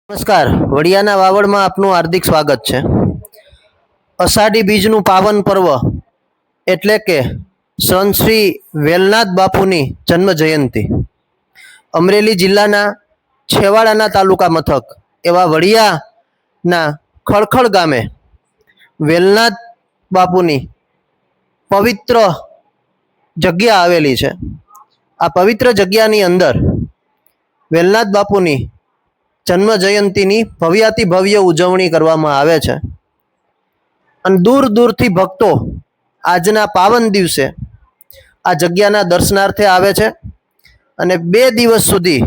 નમસ્કાર, વડિયાના વાવડમાં આપનું હાર્દિક સ્વાગત છે। અષાઢી બીજનું પાવન પર્વ એટલે કે સંત શ્રી વેલનાથ બાપુની જન્મ જયંતિ અમરેલી જિલ્લાના છેવાડાના તાલુકા મથક એવા વડિયાના ખળખળ ગામે વેલનાથ બાપુની પવિત્ર જગ્યા આવેલી છે। આ પવિત્ર જગ્યાની અંદર વેલનાથ બાપુની જન્મ જયંતિની ભવ્યાતિ ભવ્ય ઉજવણી કરવામાં આવે છે અને દૂર દૂરથી ભક્તો આજના પાવન દિવસે આ જગ્યાના દર્શનાર્થે આવે છે અને 2 દિવસ સુધી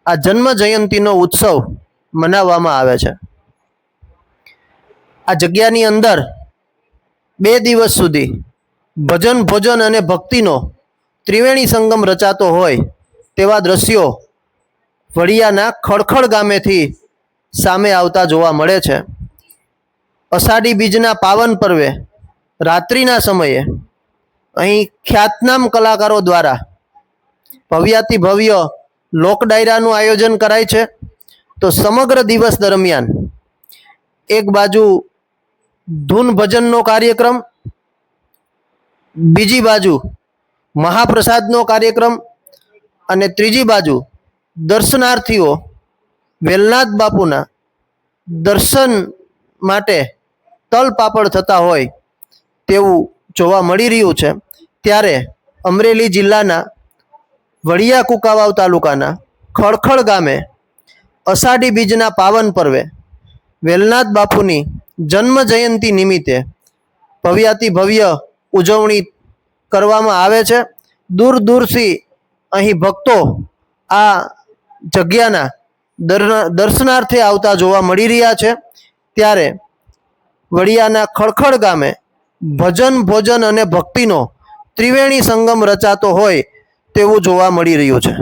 આ જન્મ જયંતિનો ઉત્સવ મનાવવામાં આવે છે। આ જગ્યાની અંદર 2 દિવસ સુધી ભજન ભોજન અને ભક્તિનો ત્રિવેણી સંગમ રચાતો હોય તેવા દ્રશ્યો વડિયાના ખળખળ ગામેથી સામે આવતા જોવા મળે છે। અષાઢી બીજના પાવન પર્વે રાત્રિના સમયે અહીં ખ્યાતનામ કલાકારો દ્વારા ભવ્યાતિ ભવ્ય લોક ડાયરાનું આયોજન કરાય છે। તો સમગ્ર દિવસ દરમિયાન એક બાજુ ધૂન ભજનનો કાર્યક્રમ, બીજી બાજુ મહાપ્રસાદનો કાર્યક્રમ અને ત્રીજી બાજુ દર્શનાર્થીઓ વેલનાથ બાપુના દર્શન માટે તલપાપડ થતા હોય તેવું જોવા મળી રહ્યું છે। ત્યારે અમરેલી જિલ્લાના વડિયા કુંકાવાવ તાલુકાના ખળખળ ગામે અષાઢી બીજના પાવન પર્વે વેલનાથ બાપુની જન્મ જયંતિ નિમિત્તે ભવ્યાતિ ભવ્ય ઉજવણી કરવામાં આવે છે। દૂર દૂરથી અહીં ભક્તો આ જગ્યાના દર્શનાર્થે આવતા જોવા મળી રહ્યા છે। ત્યારે વડિયાના ખળખળ ગામે ભજન ભોજન અને ભક્તિનો ત્રિવેણી સંગમ રચાતો હોય તેવું જોવા મળી રહ્યું છે।